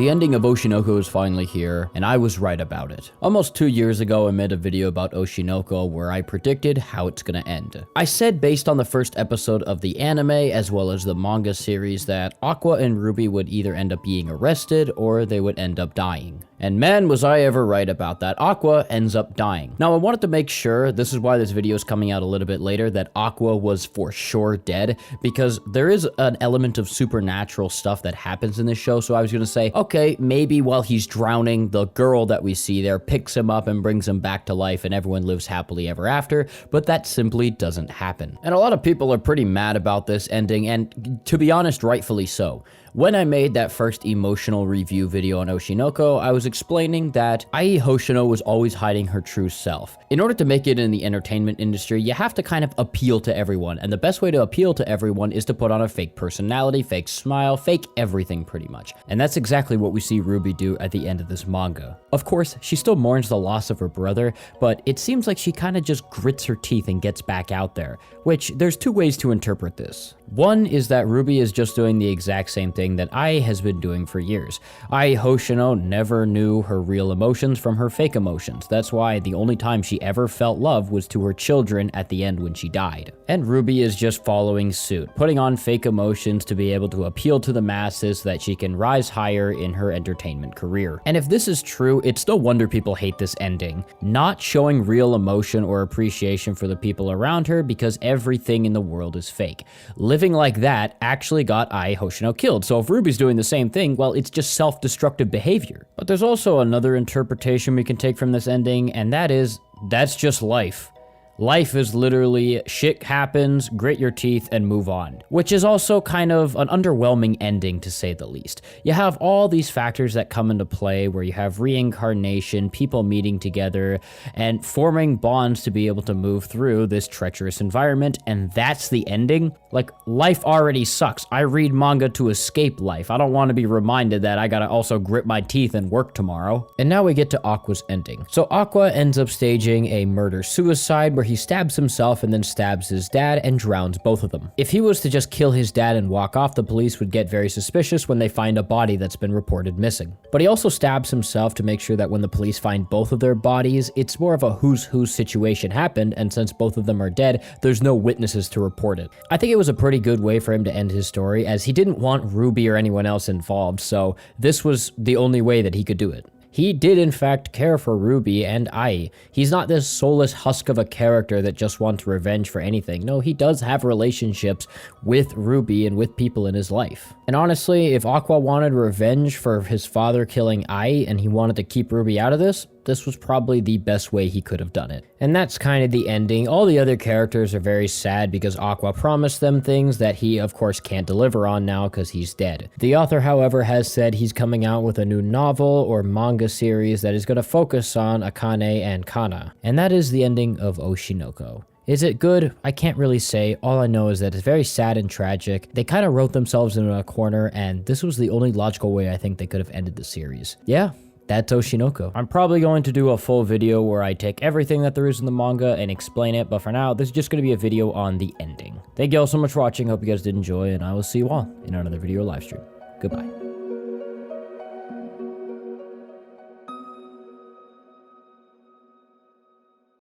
the ending of Oshinoko is finally here, and I was right about it. Almost 2 years ago, I made a video about Oshinoko where I predicted how it's gonna end. I said based on the first episode of the anime as well as the manga series that Aqua and Ruby would either end up being arrested or they would end up dying. And man, was I ever right about that. Aqua ends up dying. Now, I wanted to make sure, this is why this video is coming out a little bit later, that Aqua was for sure dead, because there is an element of supernatural stuff that happens in this show, so I was gonna say, okay, maybe while he's drowning, the girl that we see there picks him up and brings him back to life and everyone lives happily ever after, but that simply doesn't happen. And a lot of people are pretty mad about this ending, and to be honest, rightfully so. When I made that first emotional review video on Oshinoko, I was explaining that Ai Hoshino was always hiding her true self. In order to make it in the entertainment industry, you have to kind of appeal to everyone, and the best way to appeal to everyone is to put on a fake personality, fake smile, fake everything pretty much. And that's exactly what we see Ruby do at the end of this manga. Of course, she still mourns the loss of her brother, but it seems like she kind of just grits her teeth and gets back out there, which there's two ways to interpret this. One is that Ruby is just doing the exact same thing that Ai has been doing for years. Ai Hoshino never knew her real emotions from her fake emotions. That's why the only time she ever felt love was to her children at the end when she died. And Ruby is just following suit, putting on fake emotions to be able to appeal to the masses so that she can rise higher in her entertainment career. And if this is true, it's no wonder people hate this ending. Not showing real emotion or appreciation for the people around her because everything in the world is fake. Living like that actually got Ai Hoshino killed, so if Ruby's doing the same thing, well, it's just self-destructive behavior. But there's also another interpretation we can take from this ending, and that is, that's just life. Life is literally shit happens, grit your teeth, and move on. Which is also kind of an underwhelming ending, to say the least. You have all these factors that come into play where you have reincarnation, people meeting together, and forming bonds to be able to move through this treacherous environment, and that's the ending? Like, life already sucks. I read manga to escape life. I don't want to be reminded that I gotta also grit my teeth and work tomorrow. And now we get to Aqua's ending. So Aqua ends up staging a murder-suicide where he stabs himself and then stabs his dad and drowns both of them. If he was to just kill his dad and walk off, the police would get very suspicious when they find a body that's been reported missing. But he also stabs himself to make sure that when the police find both of their bodies, it's more of a who's who situation happened, and since both of them are dead, there's no witnesses to report it. I think it was a pretty good way for him to end his story, as he didn't want Ruby or anyone else involved, so this was the only way that he could do it. He did in fact care for Ruby and Ai. He's not this soulless husk of a character that just wants revenge for anything. No, he does have relationships with Ruby and with people in his life. And honestly, if Aqua wanted revenge for his father killing Ai and he wanted to keep Ruby out of this was probably the best way he could have done it. And that's kind of the ending. All the other characters are very sad because Aqua promised them things that he of course can't deliver on now because he's dead. The author, however, has said he's coming out with a new novel or manga series that is going to focus on Akane and Kana. And that is the ending of Oshinoko. Is it good? I can't really say. All I know is that it's very sad and tragic. They kind of wrote themselves into a corner, and this was the only logical way I think they could have ended the series. Yeah. That's Oshinoko. I'm probably going to do a full video where I take everything that there is in the manga and explain it, but for now, this is just going to be a video on the ending. Thank you all so much for watching. Hope you guys did enjoy, and I will see you all in another video or live stream. Goodbye.